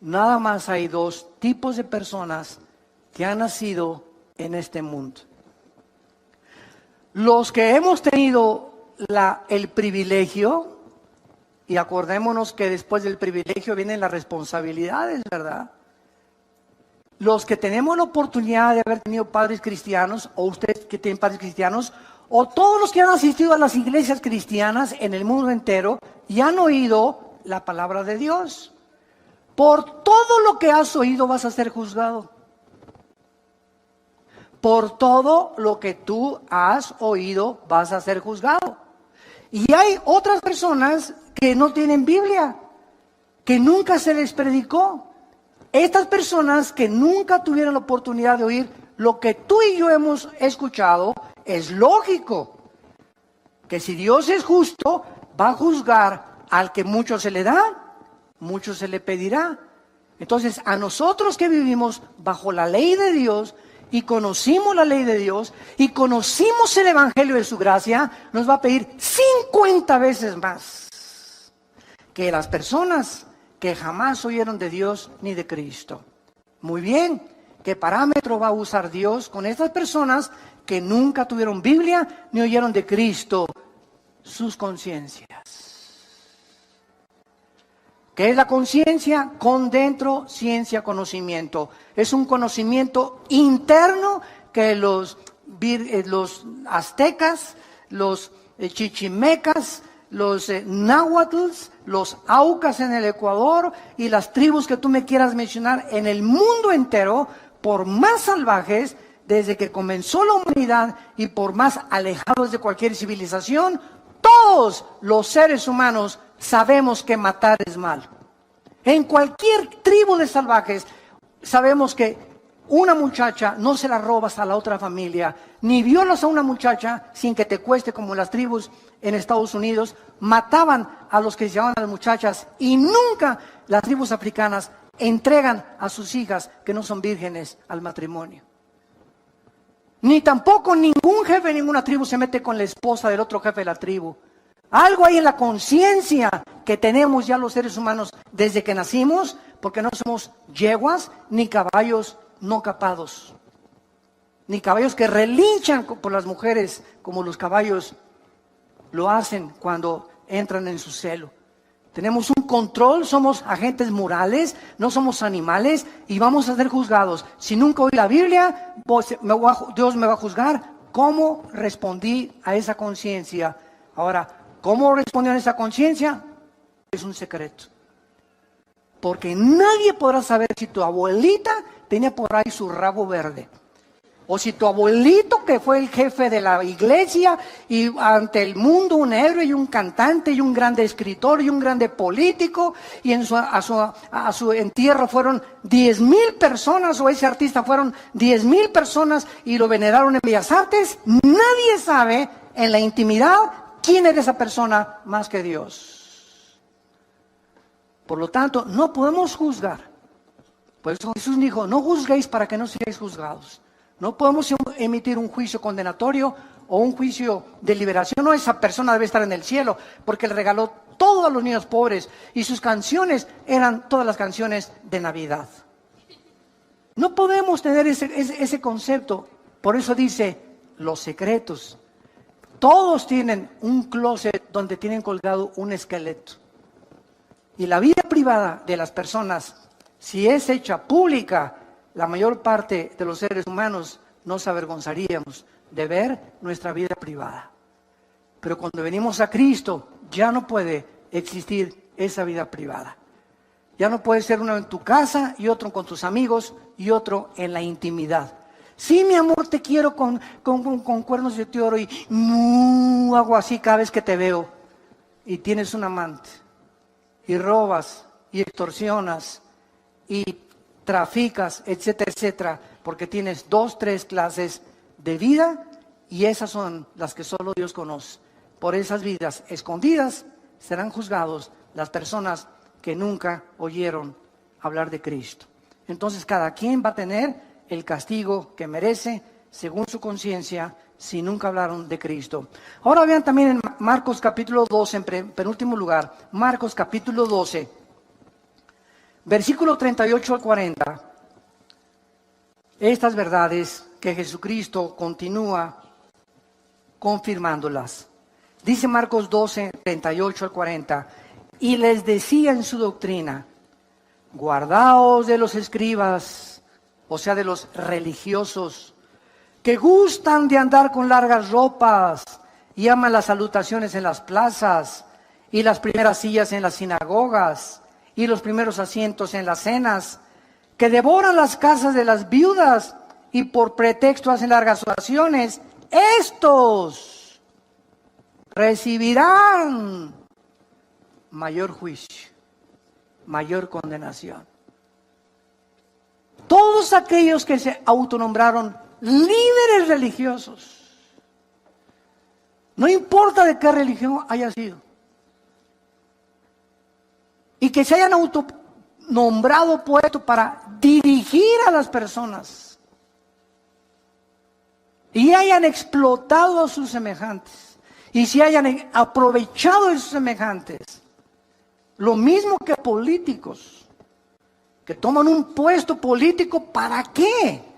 Nada más hay dos tipos de personas que han nacido en este mundo. Los que hemos tenido el privilegio, y acordémonos que después del privilegio vienen las responsabilidades, ¿verdad? Los que tenemos la oportunidad de haber tenido padres cristianos, o ustedes que tienen padres cristianos, o todos los que han asistido a las iglesias cristianas en el mundo entero y han oído la palabra de Dios. Por todo lo que has oído vas a ser juzgado. Por todo lo que tú has oído vas a ser juzgado. Y hay otras personas que no tienen Biblia, que nunca se les predicó. Estas personas que nunca tuvieron la oportunidad de oír lo que tú y yo hemos escuchado, es lógico que si Dios es justo, va a juzgar al que mucho se le da, mucho se le pedirá. Entonces, a nosotros que vivimos bajo la ley de Dios y conocimos la ley de Dios y conocimos el evangelio de su gracia, nos va a pedir 50 veces más que las personas que jamás oyeron de Dios ni de Cristo. Muy bien, ¿qué parámetro va a usar Dios con estas personas que nunca tuvieron Biblia ni oyeron de Cristo? Sus conciencias. ¿Qué es la conciencia? Con dentro, ciencia, conocimiento. Es un conocimiento interno que los aztecas, los chichimecas, los náhuatls, los aucas en el Ecuador y las tribus que tú me quieras mencionar en el mundo entero, por más salvajes, desde que comenzó la humanidad y por más alejados de cualquier civilización, todos los seres humanos sabemos que matar es mal. En cualquier tribu de salvajes sabemos que una muchacha no se la robas a la otra familia, ni violas a una muchacha sin que te cueste, como las tribus en Estados Unidos mataban a los que se llamaban a las muchachas, y nunca las tribus africanas entregan a sus hijas que no son vírgenes al matrimonio. Ni tampoco ningún jefe de ninguna tribu se mete con la esposa del otro jefe de la tribu. Algo hay en la conciencia que tenemos ya los seres humanos desde que nacimos, porque no somos yeguas ni caballos no capados, ni caballos que relinchan por las mujeres como los caballos lo hacen cuando entran en su celo. Tenemos un control, somos agentes morales, no somos animales y vamos a ser juzgados. Si nunca oí la Biblia, Dios me va a juzgar. ¿Cómo respondí a esa conciencia? Ahora, ¿cómo respondió a esa conciencia? Es un secreto. Porque nadie podrá saber si tu abuelita tenía por ahí su rabo verde. O si tu abuelito, que fue el jefe de la iglesia y ante el mundo un héroe y un cantante y un grande escritor y un grande político, y a su entierro fueron 10,000 personas, o ese artista fueron 10,000 personas y lo veneraron en Bellas Artes, nadie sabe en la intimidad quién es esa persona más que Dios. Por lo tanto, no podemos juzgar. Por eso Jesús dijo, no juzguéis para que no seáis juzgados. No podemos emitir un juicio condenatorio o un juicio de liberación. No, esa persona debe estar en el cielo porque le regaló todo a los niños pobres y sus canciones eran todas las canciones de Navidad. No podemos tener ese concepto. Por eso dice, los secretos. Todos tienen un closet donde tienen colgado un esqueleto. Y la vida privada de las personas, si es hecha pública, la mayor parte de los seres humanos nos avergonzaríamos de ver nuestra vida privada. Pero cuando venimos a Cristo, ya no puede existir esa vida privada. Ya no puede ser uno en tu casa y otro con tus amigos y otro en la intimidad. Sí, mi amor, te quiero con cuernos de oro y hago así cada vez que te veo. Y tienes un amante. Y robas y extorsionas y traficas, etcétera, etcétera, porque tienes 2, 3 clases de vida y esas son las que solo Dios conoce. Por esas vidas escondidas serán juzgados las personas que nunca oyeron hablar de Cristo. Entonces cada quien va a tener el castigo que merece según su conciencia si nunca hablaron de Cristo. Ahora vean también en Marcos capítulo 12, en penúltimo lugar, Marcos capítulo 12. Versículo 38 al 40, estas verdades que Jesucristo continúa confirmándolas. Dice Marcos 12, 38 al 40, y les decía en su doctrina, guardaos de los escribas, o sea, de los religiosos, que gustan de andar con largas ropas y aman las salutaciones en las plazas y las primeras sillas en las sinagogas y los primeros asientos en las cenas, que devoran las casas de las viudas y por pretexto hacen largas oraciones, estos recibirán mayor juicio, mayor condenación. Todos aquellos que se autonombraron líderes religiosos, no importa de qué religión haya sido, y que se hayan autonombrado puesto para dirigir a las personas y hayan explotado a sus semejantes y se hayan aprovechado de sus semejantes, lo mismo que políticos que toman un puesto político, ¿para qué?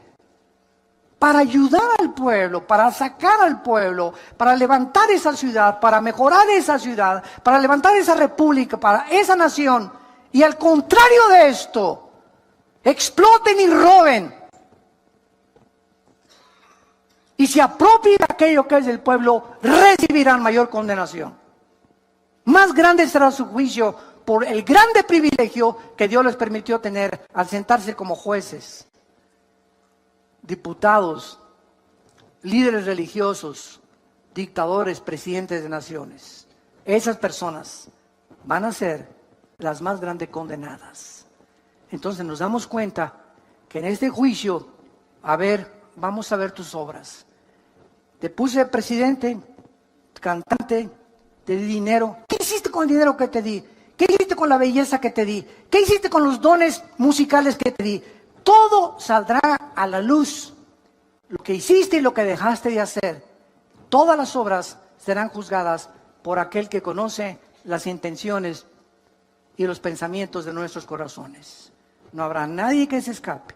Para ayudar al pueblo, para sacar al pueblo, para levantar esa ciudad, para mejorar esa ciudad, para levantar esa república, para esa nación. Y al contrario de esto, exploten y roben. Y se apropien de aquello que es del pueblo, recibirán mayor condenación. Más grande será su juicio por el grande privilegio que Dios les permitió tener al sentarse como jueces, diputados, líderes religiosos, dictadores, presidentes de naciones. Esas personas van a ser las más grandes condenadas. Entonces nos damos cuenta que en este juicio, vamos a ver tus obras. Te puse presidente, cantante, te di dinero. ¿Qué hiciste con el dinero que te di? ¿Qué hiciste con la belleza que te di? ¿Qué hiciste con los dones musicales que te di? Todo saldrá a la luz. Lo que hiciste y lo que dejaste de hacer. Todas las obras serán juzgadas por aquel que conoce las intenciones y los pensamientos de nuestros corazones. No habrá nadie que se escape,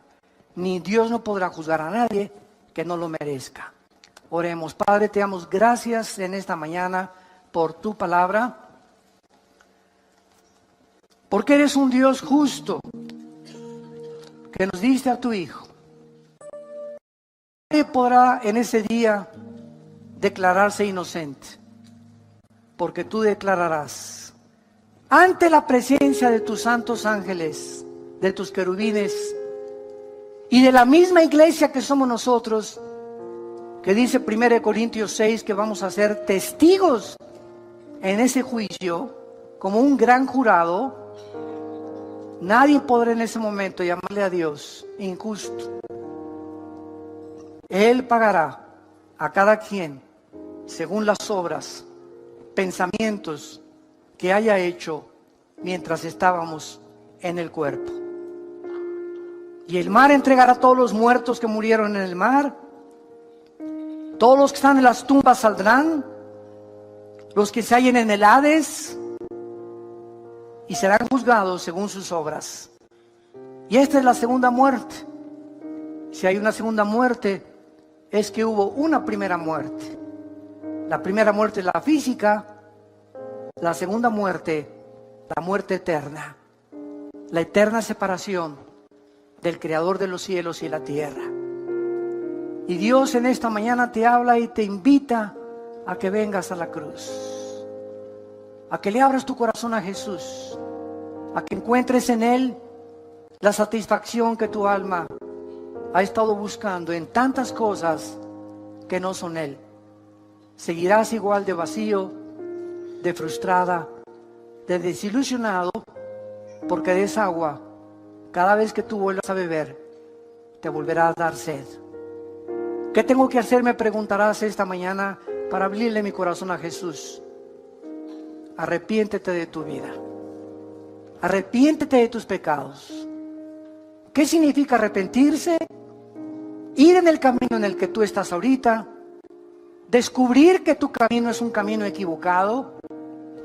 ni Dios no podrá juzgar a nadie que no lo merezca. Oremos. Padre, te damos gracias en esta mañana por tu palabra, porque eres un Dios justo, que nos diste a tu Hijo. Nadie podrá en ese día declararse inocente, porque tú declararás ante la presencia de tus santos ángeles, de tus querubines y de la misma iglesia que somos nosotros, que dice 1 Corintios 6 que vamos a ser testigos en ese juicio como un gran jurado. Nadie podrá en ese momento llamarle a Dios injusto. Él pagará a cada quien según las obras, pensamientos que haya hecho mientras estábamos en el cuerpo. Y el mar entregará a todos los muertos que murieron en el mar. Todos los que están en las tumbas saldrán, los que se hallen en el Hades, y serán juzgados según sus obras. Y esta es la segunda muerte. Si hay una segunda muerte, es que hubo una primera muerte. La primera muerte es la física, la segunda muerte, la muerte eterna, la eterna separación del Creador de los cielos y la tierra. Y Dios en esta mañana te habla y te invita a que vengas a la cruz, a que le abras tu corazón a Jesús, a que encuentres en Él la satisfacción que tu alma ha estado buscando en tantas cosas que no son Él. Seguirás igual de vacío, de frustrada, de desilusionado, porque de esa agua, cada vez que tú vuelvas a beber, te volverá a dar sed. ¿Qué tengo que hacer? Me preguntarás esta mañana para abrirle mi corazón a Jesús. Arrepiéntete de tu vida. Arrepiéntete de tus pecados. ¿Qué significa arrepentirse? Ir en el camino en el que tú estás ahorita, descubrir que tu camino es un camino equivocado,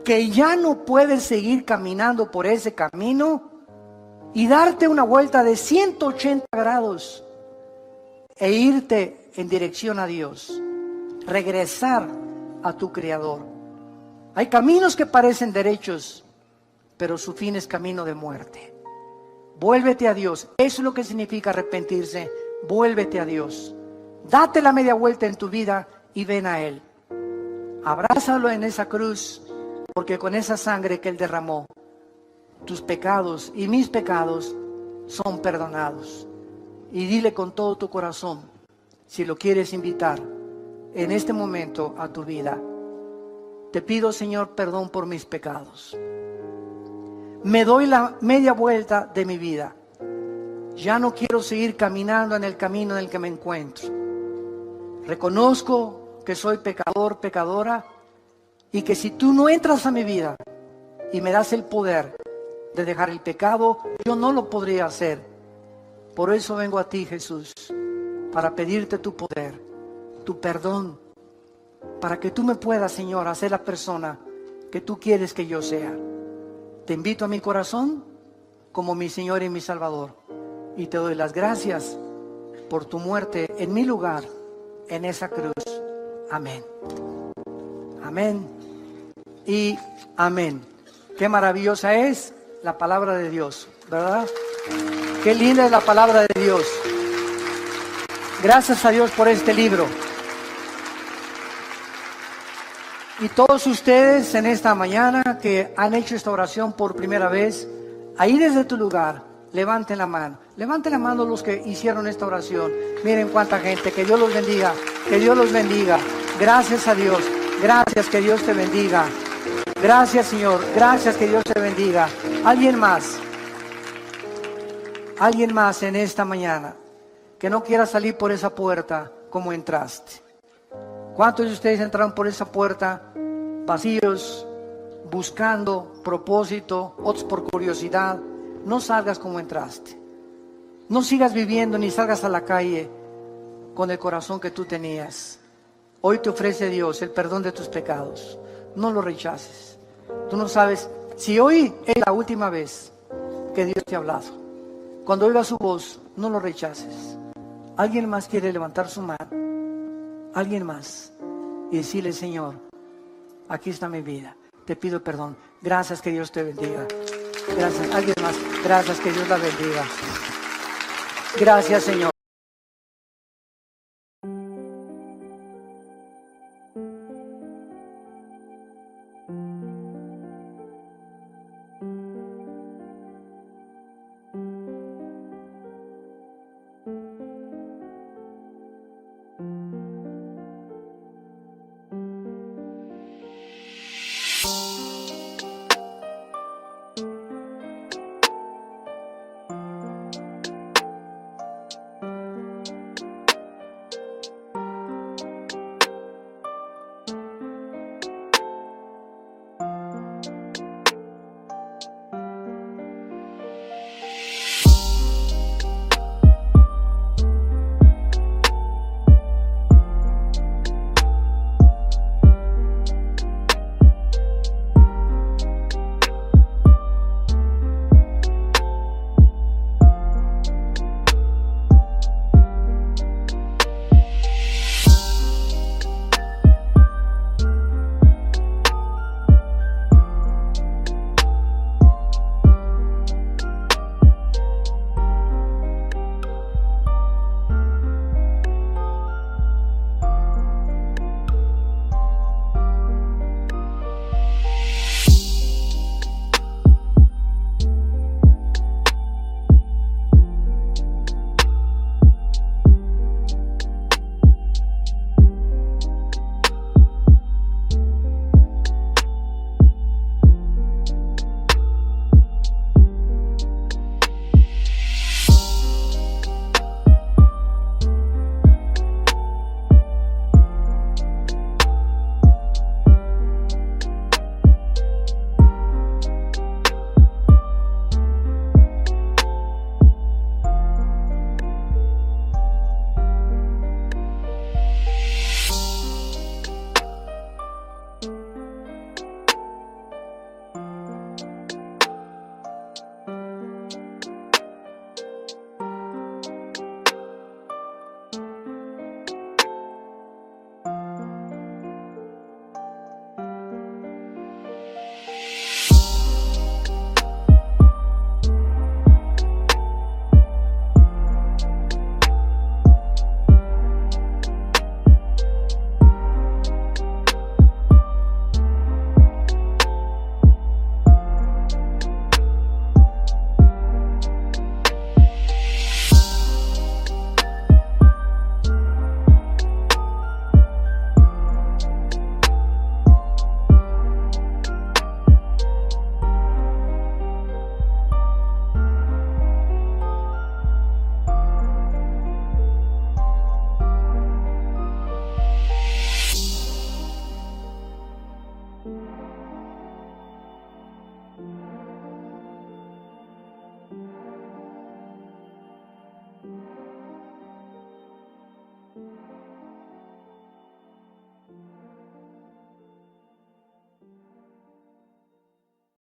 que ya no puedes seguir caminando por ese camino y darte una vuelta de 180 grados e irte en dirección a Dios, regresar a tu Creador. Hay caminos que parecen derechos, pero su fin es camino de muerte. Vuélvete a Dios. Eso es lo que significa arrepentirse. Vuélvete a Dios. Date la media vuelta en tu vida y ven a Él. Abrázalo en esa cruz, porque con esa sangre que Él derramó, tus pecados y mis pecados son perdonados. Y dile con todo tu corazón, si lo quieres invitar en este momento a tu vida: te pido, Señor, perdón por mis pecados. Me doy la media vuelta de mi vida. Ya no quiero seguir caminando en el camino en el que me encuentro. Reconozco que soy pecador, pecadora, y que si tú no entras a mi vida y me das el poder de dejar el pecado, yo no lo podría hacer. Por eso vengo a ti, Jesús, para pedirte tu poder, tu perdón, para que tú me puedas, Señor, hacer la persona que tú quieres que yo sea. Te invito a mi corazón como mi Señor y mi Salvador, y te doy las gracias por tu muerte en mi lugar, en esa cruz. Amén. Amén y amén. Qué maravillosa es la palabra de Dios, ¿verdad? Qué linda es la palabra de Dios. Gracias a Dios por este libro. Y todos ustedes en esta mañana que han hecho esta oración por primera vez, ahí desde tu lugar, levanten la mano. Levanten la mano los que hicieron esta oración. Miren cuánta gente. Que Dios los bendiga. Que Dios los bendiga. Gracias a Dios. Gracias, que Dios te bendiga. Gracias, Señor. Gracias, que Dios te bendiga. ¿Alguien más? ¿Alguien más en esta mañana que no quiera salir por esa puerta como entraste? ¿Cuántos de ustedes entraron por esa puerta vacíos, buscando propósito, otros por curiosidad? No salgas como entraste. No sigas viviendo ni salgas a la calle con el corazón que tú tenías. Hoy te ofrece Dios el perdón de tus pecados. No lo rechaces. Tú no sabes si hoy es la última vez que Dios te ha hablado. Cuando oigas su voz, no lo rechaces. ¿Alguien más quiere levantar su mano? ¿Alguien más? Y decirle: Señor, aquí está mi vida. Te pido perdón. Gracias, que Dios te bendiga. Gracias. ¿Alguien más? Gracias, que Dios la bendiga. Gracias, Señor.